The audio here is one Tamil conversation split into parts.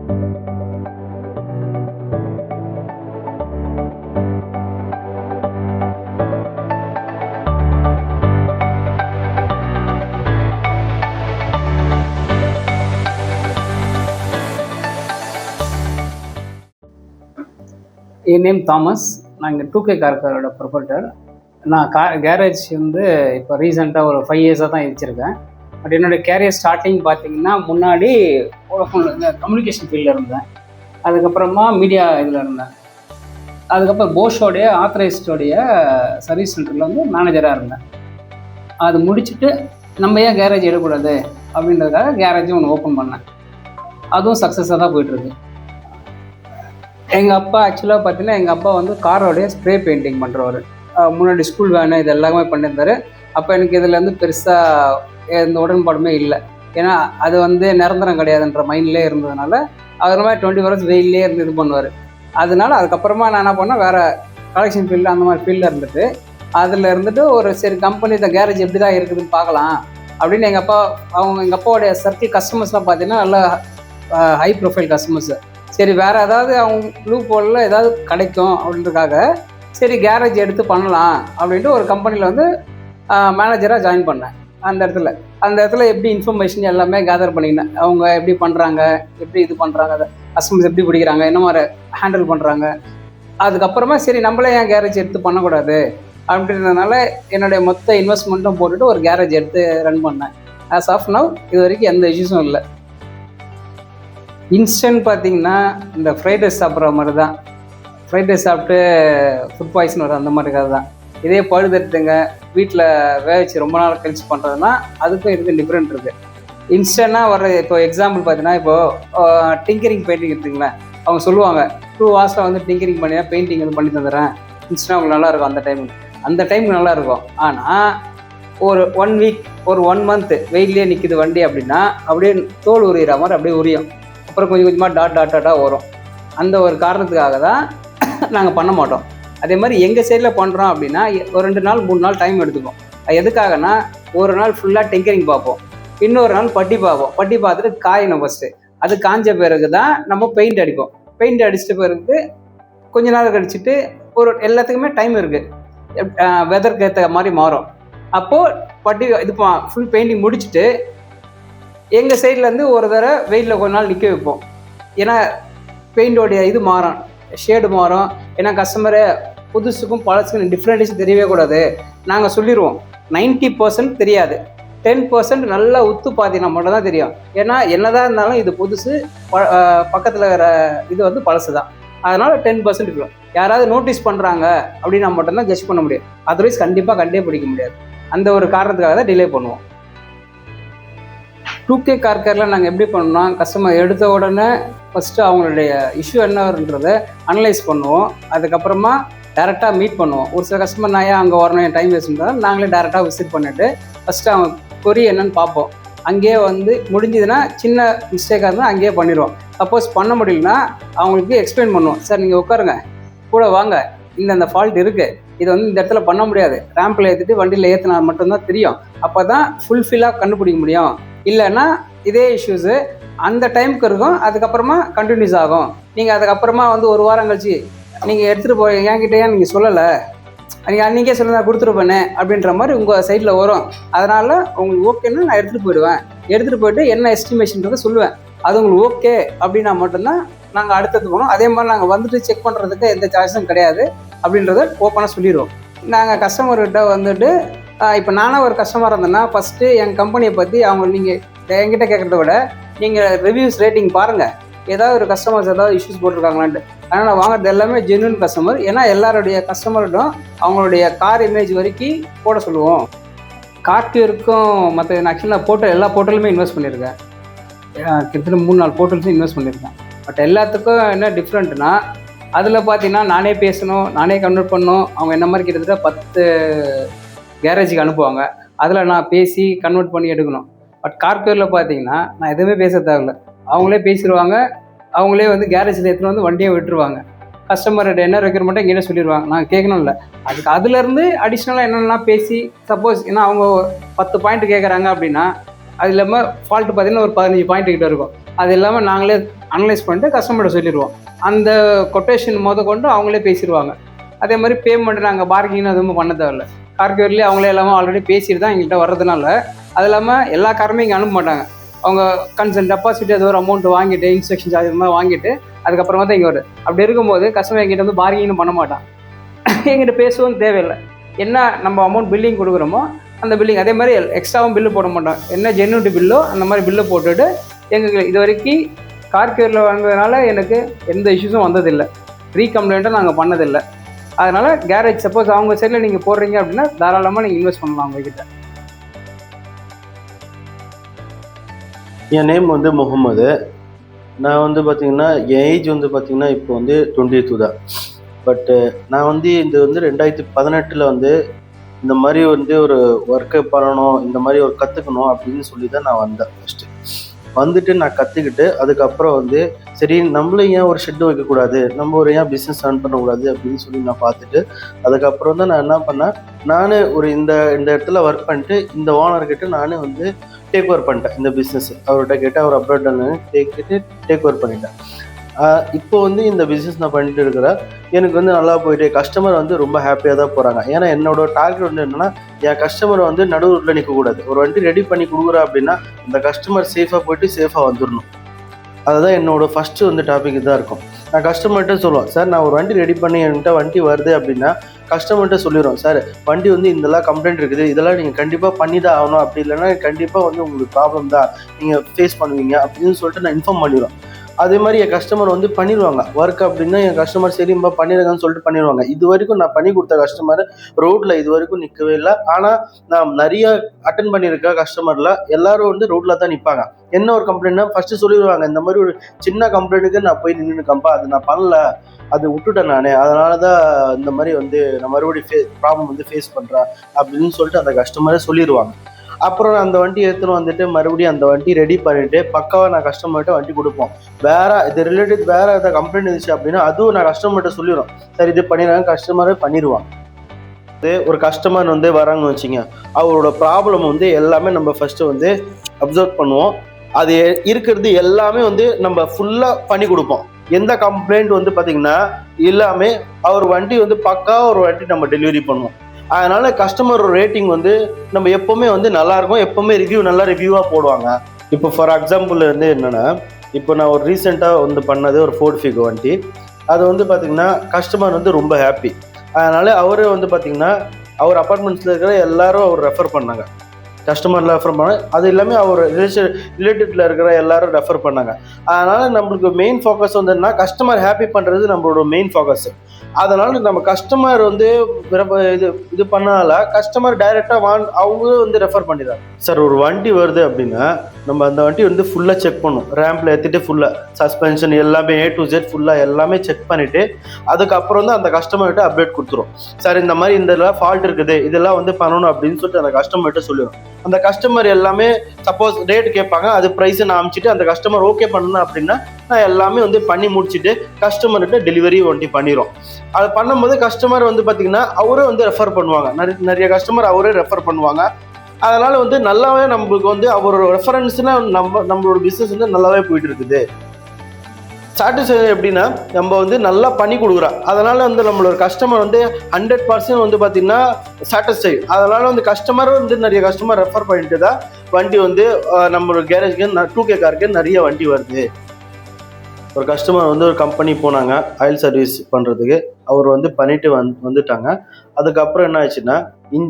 என் நேம் தாமஸ். நான் இங்கே 2K காரோட ப்ரொபரேட்டர். நான் கேரேஜ் வந்து இப்போ ரீசெண்டாக ஒரு 5 இயர்ஸாக தான் வச்சுருக்கேன். பட் என்னோடய கேரியர் ஸ்டார்டிங் பார்த்தீங்கன்னா முன்னாடி இந்த கம்யூனிகேஷன் ஃபீல்டில் இருந்தேன். அதுக்கப்புறமா மீடியா இதில் இருந்தேன். அதுக்கப்புறம் போஷோடைய ஆத்தரைஸ்டோடைய சர்வீஸ் சென்டரில் வந்து மேனேஜராக இருந்தேன். அது முடிச்சுட்டு நம்ம ஏன் கேரேஜ் எடுக்கக்கூடாது அப்படின்றதுக்காக கேரேஜும் ஒன்று ஓப்பன் பண்ணேன். அதுவும் சக்ஸஸாக தான் போயிட்டுருக்கு. எங்கள் அப்பா ஆக்சுவலாக பார்த்தீங்கன்னா எங்கள் அப்பா வந்து காரோடைய ஸ்ப்ரே பெயிண்டிங் பண்ணுறவர். முன்னாடி ஸ்கூல் வேனு இது எல்லாமே பண்ணியிருந்தார். அப்போ எனக்கு இதில் வந்து பெருசாக எந்த உடன்பாடுமே இல்லை. ஏன்னா அது வந்து நிரந்தரம் கிடையாதுன்ற மைண்ட்லேயே இருந்ததுனால அது மாதிரி 20 hours வெயிலே இருந்து இது பண்ணுவார். அதனால அதுக்கப்புறமா நான் என்ன பண்ணேன், வேறு கலெக்ஷன் ஃபீல்டு அந்த மாதிரி ஃபீல்டில் இருந்துட்டு அதில் இருந்துட்டு ஒரு சரி கம்பெனி இந்த கேரேஜ் எப்படி தான் இருக்குதுன்னு பார்க்கலாம் அப்படின்னு எங்கள் அப்பாவுடைய சர்க்கிள் கஸ்டமர்ஸ்லாம் பார்த்தீங்கன்னா நல்லா ஹை ப்ரொஃபைல் கஸ்டமர்ஸு. சரி வேறு ஏதாவது அவங்க ப்ளூ போலில் ஏதாவது கிடைக்கும் அப்படின்றதுக்காக சரி கேரேஜ் எடுத்து பண்ணலாம் அப்படின்ட்டு ஒரு கம்பெனியில் வந்து மேனேஜராக ஜாயின் பண்ணேன். அந்த இடத்துல எப்படி இன்ஃபர்மேஷன் எல்லாமே கேதர் பண்ணிக்கினேன். அவங்க எப்படி பண்ணுறாங்க, எப்படி இது பண்ணுறாங்க, கஸ்டமர்ஸ் எப்படி பிடிக்கிறாங்க, என்ன மாதிரி ஹேண்டில் பண்ணுறாங்க. அதுக்கப்புறமா சரி நம்மளே ஏன் கேரேஜ் எடுத்து பண்ணக்கூடாது அப்படின்றதுனால என்னுடைய மொத்த இன்வெஸ்ட்மெண்ட்டும் போட்டுட்டு ஒரு கேரேஜ் எடுத்து ரன் பண்ணேன். ஆஸ் ஆஃப் நவ் இது வரைக்கும் எந்த இஷ்யூஸும் இல்லை. இன்ஸ்டன்ட் பார்த்திங்கன்னா இந்த ஃப்ரைட் ரைஸ் சாப்பிட்ற மாதிரி தான். ஃப்ரைட் ரைஸ் சாப்பிட்டு ஃபுட் பாய்சன் வரும், அந்த மாதிரி கதை தான். இதே பழுதெடுத்துங்க வீட்டில் வேக வச்சு ரொம்ப நாள் கழிச்சு பண்ணுறதுனா அதுக்கும் இதுக்கும் டிஃப்ரெண்ட் இருக்குது. இன்ஸ்டன்ட்டாக வர இப்போ எக்ஸாம்பிள் பார்த்தீங்கன்னா இப்போது டிங்கரிங் பெயிண்டிங் எடுத்துங்களேன். அவங்க சொல்லுவாங்க 2 hours வந்து டிங்கரிங் பண்ணி பெயிண்டிங் வந்து பண்ணி தந்துடுறேன், இன்ஸ்டன்ட் உங்களுக்கு நல்லாயிருக்கும். அந்த டைமுக்கு நல்லாயிருக்கும். ஆனால் ஒரு 1 week ஒரு 1 month வெயிலே நிற்கிது வண்டி அப்படின்னா அப்படியே தோல் உரிகிற மாதிரி அப்படியே உரியும். அப்புறம் கொஞ்சம் கொஞ்சமாக டாட்டாக வரும். அந்த ஒரு காரணத்துக்காக தான் நாங்கள் பண்ண மாட்டோம். அதே மாதிரி எங்கள் சைடில் பண்ணுறோம் அப்படின்னா ஒரு 2 நாள் 3 நாள் டைம் எடுத்துக்கும். அது எதுக்காகனா ஒரு நாள் ஃபுல்லாக டிங்கரிங் பார்ப்போம், இன்னொரு நாள் பட்டி பார்ப்போம். பட்டி பார்த்துட்டு காயணும் ஃபஸ்ட்டு. அது காஞ்ச பிறகு தான் நம்ம பெயிண்ட் அடிப்போம். பெயிண்ட் அடிச்சிட்ட பிறகு கொஞ்ச நாள் கழிச்சிட்டு ஒரு எல்லாத்துக்குமே டைம் இருக்குது, வெதருக்கு ஏற்ற மாதிரி மாறும். அப்போது பட்டி இது ஃபுல் பெயிண்டிங் முடிச்சுட்டு எங்கள் சைட்லேருந்து ஒரு தடவை வெயிலில் கொஞ்ச நாள் நிற்க வைப்போம். ஏன்னா பெயிண்டோடைய இது மாறும், ஷேடு மாறும். ஏன்னா கஸ்டமரு புதுசுக்கும் பழசுக்கும் டிஃப்ரெண்ட்ஸ் தெரியவே கூடாது. நாங்கள் சொல்லிடுவோம் 90% தெரியாது, 10% நல்லா உத்து பார்த்தீங்கன்னா மட்டும் தான் தெரியும். ஏன்னா என்னதான் இருந்தாலும் இது புதுசு, பக்கத்தில் இருக்கிற இது வந்து பழசு தான். அதனால் 10% இருக்கும். யாராவது நோட்டீஸ் பண்ணுறாங்க அப்படின்னா மட்டும்தான் ஜட்ஜ் பண்ண முடியும். அதர்வைஸ் கண்டிப்பாக கண்டே பிடிக்க முடியாது. அந்த ஒரு காரணத்துக்காக தான் டிலே பண்ணுவோம். 2K கார் கேரில் நாங்கள் எப்படி பண்ணோம்னா, கஸ்டமர் எடுத்த உடனே ஃபஸ்ட்டு அவங்களுடைய இஷ்யூ என்னன்றதை அனலைஸ் பண்ணுவோம். அதுக்கப்புறமா டேரெக்டாக மீட் பண்ணுவோம். ஒரு சில கஸ்டமர் நான் ஏன் அங்கே வரணும், என் டைம் வேஸ்ட் பண்ணுறோம், நாங்களே டேரெக்டாக விசிட் பண்ணிவிட்டு ஃபஸ்ட்டு அவங்க கொரி என்னன்னு பார்ப்போம். அங்கேயே வந்து முடிஞ்சதுன்னா சின்ன மிஸ்டேக்காக இருந்தால் அங்கேயே பண்ணிடுவோம். சப்போஸ் பண்ண முடியலன்னா அவங்களுக்கு எக்ஸ்பிளைன் பண்ணுவோம். சார் நீங்கள் உட்காருங்க, கூட வாங்க, இந்த ஃபால்ட் இருக்குது, இதை வந்து இந்த இடத்துல பண்ண முடியாது, ரேம்பில் ஏற்றிட்டு வண்டியில் ஏற்றினா மட்டும்தான் தெரியும். அப்போ தான் ஃபுல்ஃபில்லாக கண்டுபிடிக்க முடியும். இல்லைன்னா இதே இஷ்யூஸு அந்த டைமுக்கு இருக்கும், அதுக்கப்புறமா கண்டினியூஸ் ஆகும். நீங்கள் அதுக்கப்புறமா வந்து ஒரு வாரம் கழிச்சு நீங்கள் எடுத்துகிட்டு போய் என்கிட்டயே நீங்கள் சொல்லலை, நீங்கள் அன்றைக்கே சொல்லி கொடுத்துருப்பேனே அப்படின்ற மாதிரி உங்கள் சைடில் வரும். அதனால் உங்களுக்கு ஓகேன்னா நான் எடுத்துகிட்டு போயிட்டு என்ன எஸ்டிமேஷன்றதை சொல்லுவேன். அது உங்களுக்கு ஓகே அப்படின்னா மட்டும்தான் நாங்கள் அடுத்தது போனோம். அதே மாதிரி நாங்கள் வந்துட்டு செக் பண்ணுறதுக்கு எந்த சார்ஜும் கிடையாது அப்படின்றத ஓப்பனாக சொல்லிடுவோம். நாங்கள் கஸ்டமர்கிட்ட வந்துட்டு இப்போ நானும் ஒரு கஸ்டமராக இருந்தேன்னா ஃபஸ்ட்டு என் கம்பெனியை பற்றி நீங்கள் என்கிட்ட கேட்குறத விட நீங்கள் ரிவ்யூஸ் ரேட்டிங் பாருங்கள், ஏதாவது ஒரு கஸ்டமர்ஸ் ஏதாவது இஷ்யூஸ் போட்டிருக்காங்களான்ட்டு. ஆனால் நான் வாங்குறது எல்லாமே ஜென்யூன் கஸ்டமர். ஏன்னா எல்லாருடைய கஸ்டமர்கிட்டும் அவங்களுடைய கார் இமேஜ் வரைக்கும் போட சொல்லுவோம். கார்டியருக்கும் மற்ற ஆக்சுவலாக போர்ட்டல் எல்லா போர்ட்டலுமே இன்வெஸ்ட் பண்ணியிருக்கேன். கிட்டத்தட்ட 3-4 போர்ட்டல்ஸும் இன்வெஸ்ட் பண்ணியிருக்கேன். பட் எல்லாத்துக்கும் என்ன டிஃப்ரெண்ட்னா அதில் பார்த்தீங்கன்னா நானே பேசணும், நானே கன்வெர்ட் பண்ணணும். அவங்க என்ன மாதிரி கிட்டத்தட்ட 10 கேரேஜுக்கு அனுப்புவாங்க, அதில் நான் பேசி கன்வெர்ட் பண்ணி எடுக்கணும். பட் கார்கேரில் பார்த்தீங்கன்னா நான் எதுவுமே பேச தேவையில்லை, அவங்களே பேசிடுவாங்க. அவங்களே வந்து கேரேஜில் எடுத்துகிட்டு வந்து வண்டியை விட்டுருவாங்க. கஸ்டமர்கிட்ட என்ன ரெக்யர்மெண்ட்டோ இங்கே சொல்லிடுவாங்க, நான் கேட்கணும் இல்லை. அதுலேருந்து அடிஷ்னலாக என்னென்னா பேசி சப்போஸ் ஏன்னா அவங்க 10 பாயிண்ட் கேட்குறாங்க அப்படின்னா அது இல்லாமல் ஃபால்ட்டு பார்த்தீங்கன்னா ஒரு 15 பாயிண்ட் கிட்ட இருக்கும். அது இல்லாமல் நாங்களே அனலைஸ் பண்ணிட்டு கஸ்டமர்கிட்ட சொல்லிடுவோம். அந்த கொட்டேஷன் கொண்டு அவங்களே பேசிடுவாங்க. அதே மாதிரி பேமெண்ட் நாங்கள் பார்கிங்னு எதுவும் பண்ண தேவையில்ல. கார்கேர்லேயே அவங்களே எல்லாமே ஆல்ரெடி பேசிட்டு தான் எங்கள்கிட்ட வர்றதுனால, அது இல்லாமல் எல்லா காருமே இங்கே அனுப்ப மாட்டாங்க. அவங்க கன்சர்ன் டெபாசிட் ஏதோ ஒரு அமௌண்ட் வாங்கிட்டு இன்ஸ்ட்ரக்ஷன் சார்ஜ் மாதிரி வாங்கிட்டு அதுக்கப்புறமா தான் இங்கே வரும். அப்படி இருக்கும்போது கஸ்டமர் எங்கிட்ட வந்து பார்கிங்னு பண்ண மாட்டான். எங்கிட்ட பேசவும் தேவையில்லை. என்ன நம்ம அமௌண்ட் பில்லிங் கொடுக்குறோமோ அந்த பில்லிங் அதே மாதிரி எக்ஸ்ட்ராவும் பில்லு போட மாட்டோம். என்ன ஜென்யூனிட்டி பில்லோ அந்த மாதிரி பில்லை போட்டுட்டு எங்களுக்கு இது வரைக்கும் கார்கேரில் வாங்குறதுனால எனக்கு எந்த இஷ்யூஸும் வந்ததில்லை. ரீகம்ப்ளைண்ட்டும் நாங்கள் பண்ணதில்லை. அதனால் கேரேஜ் சப்போஸ் அவங்க சைடில் நீங்கள் போடுறீங்க அப்படின்னா தாராளமாக நீங்கள் இன்வெஸ்ட் பண்ணலாம் உங்ககிட்ட. என் நேம் வந்து முகமது. நான் வந்து பார்த்திங்கன்னா என் ஏஜ் வந்து பார்த்திங்கன்னா இப்போ வந்து 22 தான். பட்டு நான் வந்து இது வந்து 2018 வந்து இந்த மாதிரி வந்து ஒரு ஒர்க்கை பண்ணணும், இந்த மாதிரி ஒரு கற்றுக்கணும் அப்படின்னு சொல்லி தான் நான் வந்தேன். ஃபஸ்ட்டு வந்துட்டு நான் கற்றுக்கிட்டு அதுக்கப்புறம் வந்து சரி நம்மளும் ஏன் ஒரு ஷெட்டு வைக்கக்கூடாது, நம்ம ஒரு ஏன் பிஸ்னஸ் ரன் பண்ணக்கூடாது அப்படின்னு சொல்லி நான் பார்த்துட்டு அதுக்கப்புறம் தான் நான் என்ன பண்ணேன், நானே ஒரு இந்த இடத்துல ஒர்க் பண்ணிட்டு இந்த ஓனர்கிட்ட நானே வந்து டேக் ஓவர் பண்ணிட்டேன் இந்த பிஸ்னஸ். அவர்கிட்ட கேட்டு அவர் அப்ரோட் டேக் ஓவர் பண்ணிட்டேன். இப்போ வந்து இந்த பிஸ்னஸ் நான் பண்ணிட்டு இருக்கிறேன். எனக்கு வந்து நல்லா போயிட்டு கஸ்டமர் வந்து ரொம்ப ஹாப்பியாக தான் போகிறாங்க. ஏன்னா என்னோட டார்கெட் வந்து என்னென்னா என் கஸ்டமர் வந்து நடு ரோட்டில் நிற்கக்கூடாது. ஒரு வண்டி ரெடி பண்ணி கொடுக்குறேன் அப்படின்னா அந்த கஸ்டமர் சேஃபாக போயிட்டு சேஃபாக வந்துடணும். அதுதான் என்னோடய ஃபஸ்ட்டு வந்து டாபிக் தான் இருக்கும். நான் கஸ்டமர்கிட்ட சொல்லுவேன், சார் நான் ஒரு வண்டி ரெடி பண்ணி என்கிட்ட வண்டி வருது அப்படின்னா கஸ்டமர்கிட்ட சொல்லிடுவோம், சார் வண்டி வந்து இதெல்லாம் கம்ப்ளைண்ட் இருக்குது, இதெல்லாம் நீங்கள் கண்டிப்பாக பண்ணி தான் ஆகணும், அப்படி இல்லைன்னா கண்டிப்பாக வந்து உங்களுக்கு ப்ராப்ளம் தான் நீங்கள் ஃபேஸ் பண்ணுவீங்க அப்படின்னு சொல்லிட்டு நான் இன்ஃபார்ம் பண்ணிடுவேன். அதே மாதிரி என் கஸ்டமர் வந்து பண்ணிடுவாங்க ஒர்க் அப்படின்னா என் கஸ்டமர் சரிம்பா பண்ணிடுங்கன்னு சொல்லிட்டு பண்ணிடுவாங்க. இது வரைக்கும் நான் பண்ணி கொடுத்த கஸ்டமர் ரோட்டில் இது வரைக்கும் நிற்கவே இல்லை. ஆனால் நான் நிறைய அட்டன் பண்ணியிருக்க கஸ்டமரில் எல்லாரும் வந்து ரோட்டில் தான் நிற்பாங்க. என்ன ஒரு கம்ப்ளைண்ட்னா ஃபஸ்ட்டு சொல்லிடுவாங்க, இந்த மாதிரி ஒரு சின்ன கம்ப்ளைண்ட்டுக்கு நான் போய் நின்றுக்கம்பா, அது நான் பண்ணல, அது விட்டுட்டேன் நான், அதனால தான் இந்த மாதிரி வந்து நான் மறுபடியும் ப்ராப்ளம் வந்து ஃபேஸ் பண்ணுறேன் அப்படின்னு சொல்லிட்டு அந்த கஸ்டமரே சொல்லிடுவாங்க. அப்புறம் நான் அந்த வண்டி எடுத்துன்னு வந்துட்டு மறுபடியும் அந்த வண்டி ரெடி பண்ணிவிட்டு பக்காவாக நான் கஸ்டமர்கிட்ட வண்டி கொடுப்போம். வேறு இது ரிலேட்டட் வேறு எதாவது கம்ப்ளைண்ட் இருந்துச்சு அப்படின்னா அதுவும் நான் கஸ்டமர்கிட்ட சொல்லிடுவோம், சார் இது பண்ணிடுறாங்க, கஸ்டமரே பண்ணிடுவான். ஒரு கஸ்டமர் வந்து வராங்கன்னு வச்சுங்க, அவரோட ப்ராப்ளம் வந்து எல்லாமே நம்ம ஃபஸ்ட்டு வந்து அப்சர்வ் பண்ணுவோம். அது இருக்கிறது எல்லாமே வந்து நம்ம ஃபுல்லாக பண்ணி கொடுப்போம். எந்த கம்ப்ளைண்ட் வந்து பார்த்திங்கன்னா எல்லாமே அவர் வண்டி வந்து பக்காவாக ஒரு வண்டி நம்ம டெலிவரி பண்ணுவோம். அதனால கஸ்டமர் ரேட்டிங் வந்து நம்ம எப்போவுமே வந்து நல்லாயிருக்கும், எப்போவுமே நல்லா ரிவ்யூவாக போடுவாங்க. இப்போ ஃபார் எக்ஸாம்பிள் வந்து என்னென்னா, இப்போ நான் ஒரு ரீசெண்டாக வந்து பண்ணது ஒரு ஃபோர்ட் ஃபிகோ வண்டி. அது வந்து பார்த்திங்கன்னா கஸ்டமர் வந்து ரொம்ப ஹாப்பி. அதனால் அவரே வந்து பார்த்திங்கன்னா அவர் அப்பார்ட்மெண்ட்ஸில் இருக்கிற எல்லாரும் அவர் ரெஃபர் பண்ணாங்க. கஸ்டமரில் ரெஃபர் பண்ணாங்க, அது எல்லாமே அவர் ரிலேட்டிவ்ல இருக்கிற எல்லாரும் ரெஃபர் பண்ணாங்க. அதனால் நம்மளுக்கு மெயின் ஃபோக்கஸ் வந்து என்ன, கஸ்டமர் ஹாப்பி பண்ணுறது நம்மளோட மெயின் ஃபோக்கஸ். அதனால் நம்ம கஸ்டமர் வந்து இது பண்ணால கஸ்டமர் டைரெக்டாக அவங்களும் வந்து ரெஃபர் பண்ணிடுறாங்க. சார் ஒரு வண்டி வருது அப்படின்னா நம்ம அந்த வண்டி வந்து ஃபுல்லாக செக் பண்ணும், ரேம்பில் ஏற்றிட்டு ஃபுல்லாக சஸ்பென்ஷன் எல்லாமே A to Z ஃபுல்லாக எல்லாமே செக் பண்ணிவிட்டு அதுக்கப்புறம் தான் அந்த கஸ்டமர்கிட்ட அப்டேட் கொடுத்துரும். சார் இந்த மாதிரி இதெல்லாம் ஃபால்ட் இருக்குது, இதெல்லாம் வந்து பண்ணணும் அப்படின்னு சொல்லிட்டு அந்த கஸ்டமர்கிட்ட சொல்லிடும். அந்த கஸ்டமர் எல்லாமே சப்போஸ் ரேட் கேட்பாங்க, அது ப்ரைஸை நான் அனுப்பிச்சிட்டு அந்த கஸ்டமர் ஓகே பண்ணணும் அப்படின்னா நான் எல்லாமே வந்து பண்ணி முடிச்சுட்டு கஸ்டமர்கிட்ட டெலிவரி வண்டி பண்ணிடும். அது பண்ணும்போது கஸ்டமர் வந்து பார்த்திங்கன்னா அவரே வந்து ரெஃபர் பண்ணுவாங்க, நிறைய கஸ்டமர் அவரே ரெஃபர் பண்ணுவாங்க. அதனால் வந்து நல்லாவே நம்மளுக்கு வந்து அவரோட ரெஃபரன்ஸ்னால் நம்மளோட பிஸ்னஸ் வந்து நல்லாவே போயிட்டு இருக்குது. சாட்டிஸ்ஃபை எப்படின்னா நம்ம வந்து நல்லா பண்ணி கொடுக்குறோம். அதனால் வந்து நம்மளோட கஸ்டமர் வந்து 100% வந்து பார்த்திங்கன்னா சாட்டிஸ்ஃபை. அதனால் வந்து கஸ்டமரும் வந்து நிறைய கஸ்டமர் ரெஃபர் பண்ணிட்டு தான் வண்டி வந்து நம்மளோட கேரேஜ்க்கு 2K காருக்கு நிறைய வண்டி வருது. ஒரு கஸ்டமர் வந்து ஒரு கம்பெனி போனாங்க ஆயில் சர்வீஸ் பண்ணுறதுக்கு, அவர் வந்து பண்ணிட்டு வந்துட்டாங்க. அதுக்கப்புறம் என்ன ஆச்சுன்னா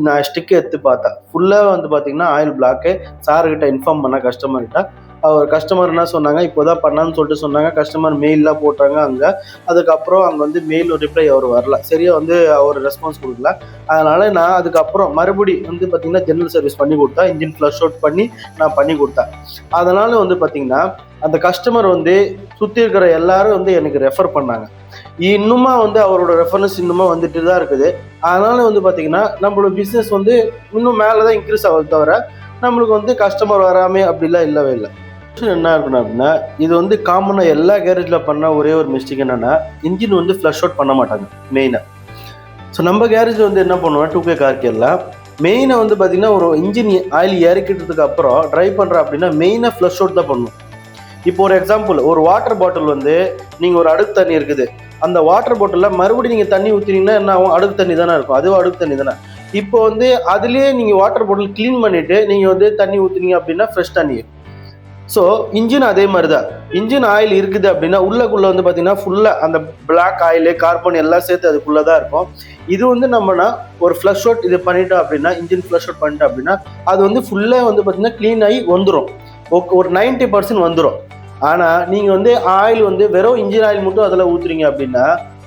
நான் ஸ்டிக் எடுத்து பார்த்தேன், ஃபுல்லாக வந்து பார்த்திங்கன்னா ஆயில் பிளாக்கு. சார்கிட்ட இன்ஃபார்ம் பண்ண கஸ்டமர்கிட்ட, அவர் கஸ்டமர் என்ன சொன்னாங்க, இப்போ தான் பண்ணான்னு சொல்லிட்டு சொன்னாங்க. கஸ்டமர் மெயிலெலாம் போட்டாங்க அங்கே. அதுக்கப்புறம் அங்கே வந்து மெயில் ரிப்ளை அவர் வரல, சரியாக வந்து அவர் ரெஸ்பான்ஸ் கொடுக்கல. அதனால் நான் அதுக்கப்புறம் மறுபடி வந்து பார்த்திங்கன்னா ஜென்ரல் சர்வீஸ் பண்ணி கொடுத்தா, இன்ஜின் ஃப்ளஷ் அவுட் பண்ணி நான் பண்ணி கொடுத்தேன். அதனால் வந்து பார்த்திங்கன்னா அந்த கஸ்டமர் வந்து சுற்றி இருக்கிற எல்லாரும் வந்து எனக்கு ரெஃபர் பண்ணாங்க. இன்னுமா வந்து அவரோட ரெஃபரன்ஸ் இன்னுமா வந்துட்டு தான் இருக்குது. அதனால் வந்து பார்த்திங்கன்னா நம்மளோட பிஸ்னஸ் வந்து இன்னும் மேலே தான் இன்க்ரீஸ் ஆகுது தவிர நம்மளுக்கு வந்து கஸ்டமர் வராமே அப்படிலாம் இல்லவே இல்லை. என்ன இருக்கணும் அப்படின்னா, இது வந்து காமனாக எல்லா கேரேஜில் பண்ண ஒரே ஒரு மிஸ்டேக் என்னென்னா, இன்ஜின் வந்து ஃப்ளஷ் அவுட் பண்ண மாட்டாங்க மெயினாக. ஸோ நம்ம கேரேஜில் வந்து என்ன பண்ணுவோம், 2K கார் கேரில் மெயினாக வந்து பார்த்தீங்கன்னா ஒரு இன்ஜின் ஆயில் இறக்கிட்டதுக்கு அப்புறம் ட்ரை பண்ணுறோம் அப்படின்னா மெயினாக ஃப்ளஷ் அவுட் தான் பண்ணணும். இப்போ ஒரு எக்ஸாம்பிள், ஒரு வாட்டர் பாட்டில் வந்து நீங்கள் ஒரு அடுக்கு தண்ணி இருக்குது, அந்த வாட்டர் பாட்டிலில் மறுபடியும் நீங்கள் தண்ணி ஊற்றினீங்கன்னா என்ன ஆகும்? அடுக்கு தண்ணி தானே இருக்கும், அதுவும் அடுக்கு தண்ணி தானே. இப்போ வந்து அதுலேயே நீங்கள் வாட்டர் பாட்டில் க்ளீன் பண்ணிவிட்டு நீங்கள் வந்து தண்ணி ஊற்றுனீங்க அப்படின்னா ஃப்ரெஷ் தண்ணி. ஸோ இன்ஜின் அதே மாதிரி தான். இன்ஜின் ஆயில் இருக்குது அப்படின்னா உள்ளக்குள்ளே வந்து பார்த்தீங்கன்னா ஃபுல்லாக அந்த பிளாக் ஆயிலு கார்பன் எல்லாம் சேர்த்து அதுக்குள்ளே தான் இருக்கும். இது வந்து நம்மனா ஒரு ஃப்ளஷ் அவுட் இது பண்ணிட்டோம் அப்படின்னா, இன்ஜின் ஃப்ளஷ் அவுட் பண்ணிட்டோம் அப்படின்னா அது வந்து ஃபுல்லாக வந்து பார்த்தீங்கன்னா க்ளீன் ஆகி வந்துடும். ஒரு 90% வந்துடும். ஆனால் நீங்கள் வந்து ஆயில் வந்து வெறும் இன்ஜின் ஆயில் மட்டும் அதில் ஊற்றுறீங்க அப்படின்னா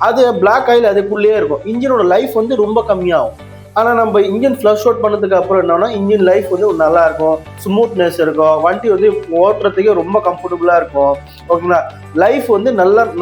அது பிளாக் ஆயில் அதுக்குள்ளேயே இருக்கும். இன்ஜினோட லைஃப் வந்து ரொம்ப கம்மியாகும். ஆனால் நம்ம இன்ஜின் ஃப்ளஷ் அவுட் பண்ணதுக்கு அப்புறம் என்னன்னா இன்ஜின் லைஃப் வந்து நல்லா இருக்கும், ஸ்மூத்னஸ் இருக்கும், வண்டி வந்து ஓட்டுறதுக்கே ரொம்ப கம்ஃபர்டபுளாக இருக்கும். ஓகேங்களா? லைஃப் வந்து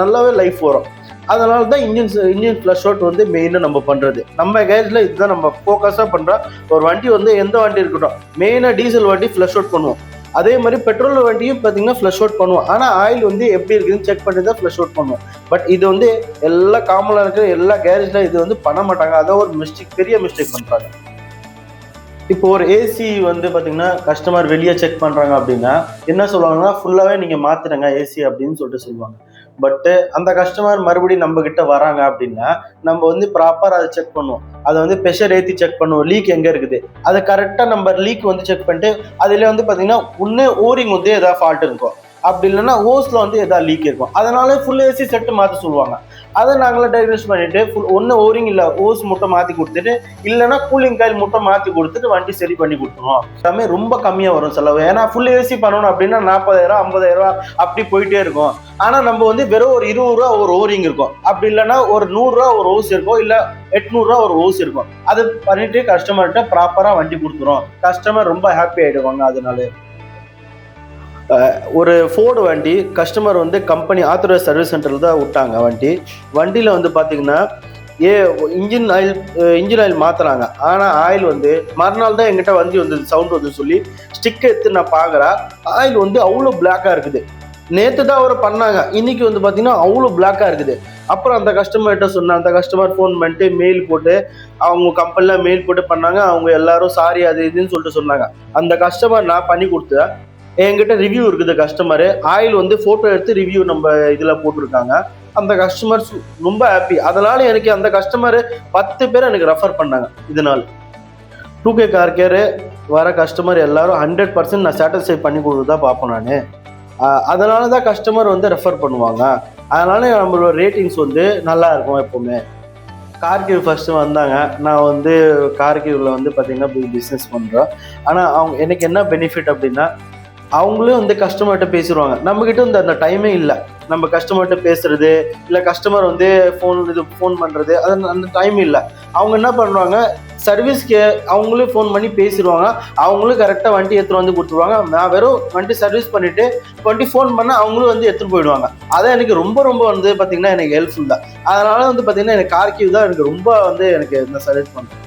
நல்லாவே லைஃப் வரும். அதனால தான் இன்ஜின் ஃப்ளஷ் அவுட் வந்து மெயினாக நம்ம பண்ணுறது. நம்ம கேரேஜில் இதுதான் நம்ம ஃபோக்கஸாக பண்ணுறோம். ஒரு வண்டி வந்து எந்த வண்டி இருக்கட்டும், மெயினாக டீசல் வண்டி ஃப்ளஷ் அவுட் பண்ணுவோம். அதே மாதிரி பெட்ரோல் வண்டியும் பார்த்தீங்கன்னா ஃப்ளஷ் அவுட் பண்ணுவோம். ஆனால் ஆயில் வந்து எப்படி இருக்குதுன்னு செக் பண்ணி தான் ஃப்ளஷ் அவுட் பண்ணுவோம். பட் இது வந்து எல்லா காமனாக இருக்கிற எல்லா கேரேஜில் இது வந்து பண்ண மாட்டாங்க. அதான் ஒரு மிஸ்டேக், பெரிய மிஸ்டேக் பண்ணுறாங்க. இப்போ ஒரு ஏசி வந்து பார்த்தீங்கன்னா கஸ்டமர் வெளியே செக் பண்ணுறாங்க அப்படின்னா என்ன சொல்லுவாங்கன்னா ஃபுல்லாகவே நீங்கள் மாற்றுறங்க ஏசி அப்படின்னு சொல்லிட்டு சொல்லுவாங்க. பட்டு அந்த கஸ்டமர் மறுபடியும் நம்ம கிட்ட வராங்க அப்படின்னா நம்ம வந்து ப்ராப்பராக அதை செக் பண்ணுவோம். அதை வந்து ப்ரெஷர் ஏற்றி செக் பண்ணுவோம், லீக் எங்கே இருக்குது அதை கரெக்டாக நம்ம லீக் வந்து செக் பண்ணிட்டு அதில் வந்து பார்த்தீங்கன்னா ஒன்று ஓரிங் வந்து எதாவது ஃபால்ட் இருக்கும், அப்படி இல்லைன்னா ஓஸில் வந்து எதாவது லீக் இருக்கும். அதனால ஃபுல் ஏசி செட்டு மாற்ற சொல்லுவாங்க. அதை நாங்களே டயக்னோஸ் பண்ணிட்டு ஒன்று ஓரிங் இல்லை ஓஸ் மட்டும் மாற்றி கொடுத்துட்டு இல்லைன்னா கூலிங் காயில் மட்டும் மாற்றி கொடுத்துட்டு வண்டி சரி பண்ணி கொடுத்துருவோம். எல்லாமே ரொம்ப கம்மியாக வரும் செலவு. ஏன்னா ஃபுல் ஏசி பண்ணணும் அப்படின்னா 40,000 50,000 அப்படி போயிட்டே இருக்கும். ஆனால் நம்ம வந்து வெறும் ஒரு 20 ரூபா ஒரு ஓரிங் இருக்கும், அப்படி இல்லைன்னா ஒரு 100 ரூபா ஒரு ஓஸ் இருக்கும், இல்லை 800 ரூபா ஒரு ஓஸ் இருக்கும். அது பண்ணிட்டு கஸ்டமர்கிட்ட ப்ராப்பராக வண்டி கொடுத்துரும். கஸ்டமர் ரொம்ப ஹாப்பி ஆகிடுவாங்க. அதனால ஒரு ஃபோர்டு வண்டி கஸ்டமர் வந்து கம்பெனி ஆத்தரைஸ் சர்வீஸ் சென்டரில் தான் விட்டாங்க. வண்டியில் வந்து பார்த்தீங்கன்னா இன்ஜின் ஆயில் மாற்றுறாங்க. ஆனால் ஆயில் வந்து மறுநாள் தான் எங்கிட்ட வண்டி வந்தது, சவுண்ட் வந்து சொல்லி ஸ்டிக் எடுத்து நான் பார்க்குறேன், ஆயில் வந்து அவ்வளோ பிளாக்காக இருக்குது. நேற்று தான் அவர் பண்ணாங்க, இன்னைக்கு வந்து பார்த்தீங்கன்னா அவ்வளோ பிளாக்காக இருக்குது. அப்புறம் அந்த கஸ்டமர்கிட்ட சொன்னேன். அந்த கஸ்டமர் ஃபோன் பண்ணிட்டு மெயில் போட்டு அவங்க கம்பெனியில் மெயில் போட்டு பண்ணாங்க. அவங்க எல்லாரும் சாரி அது இதுன்னு சொல்லிட்டு சொன்னாங்க. அந்த கஸ்டமர் நான் பண்ணி கொடுத்தேன். என்கிட்ட ரிவ்யூ இருக்குது. கஸ்டமரு ஆயில் வந்து ஃபோட்டோ எடுத்து ரிவ்யூ நம்ம இதில் போட்டிருக்காங்க. அந்த கஸ்டமர் ரொம்ப ஹாப்பி. அதனால எனக்கு அந்த கஸ்டமர் 10 பேர் எனக்கு ரெஃபர் பண்ணாங்க. இதனால் 2K கார் கேரு வர கஸ்டமர் எல்லாரும் 100% நான் சாட்டிஸ்ஃபை பண்ணி கொடுத்து தான் பார்ப்பேன் நான். அதனால தான் கஸ்டமர் வந்து ரெஃபர் பண்ணுவாங்க. அதனால நம்மளோட ரேட்டிங்ஸ் வந்து நல்லா இருக்கும் எப்போவுமே. கார்கிவ் ஃபஸ்ட்டு வந்தாங்க. நான் வந்து கார்கிவில் வந்து பார்த்திங்கன்னா பிஸ்னஸ் பண்ணுறோம். ஆனால் அவங்க எனக்கு என்ன பெனிஃபிட் அப்படின்னா அவங்களே வந்து கஸ்டமர்கிட்ட பேசிடுவாங்க. நம்மக்கிட்ட வந்து அந்த டைமே இல்லை. நம்ம கஸ்டமர்கிட்ட பேசுறது இல்லை கஸ்டமர் வந்து ஃபோன் பண்ணுறது அந்த டைம் இல்லை. அவங்க என்ன பண்ணுவாங்க, சர்வீஸ்க்கு அவங்களே ஃபோன் பண்ணி பேசிடுவாங்க. அவங்களும் கரெக்டாக வண்டி எடுத்துகிட்டு வந்து கொடுத்துருவாங்க. நான் வெறும் வண்டி சர்வீஸ் பண்ணிவிட்டு வண்டி ஃபோன் பண்ணால் அவங்களும் வந்து எடுத்துகிட்டு போயிடுவாங்க. அதான் எனக்கு ரொம்ப வந்து பார்த்திங்கன்னா எனக்கு ஹெல்ப்ஃபுல் தான். அதனால் வந்து பார்த்திங்கன்னா எனக்கு கார்கிவ் தான் எனக்கு ரொம்ப வந்து எனக்கு இந்த சர்வீஸ் பண்ணுறேன்.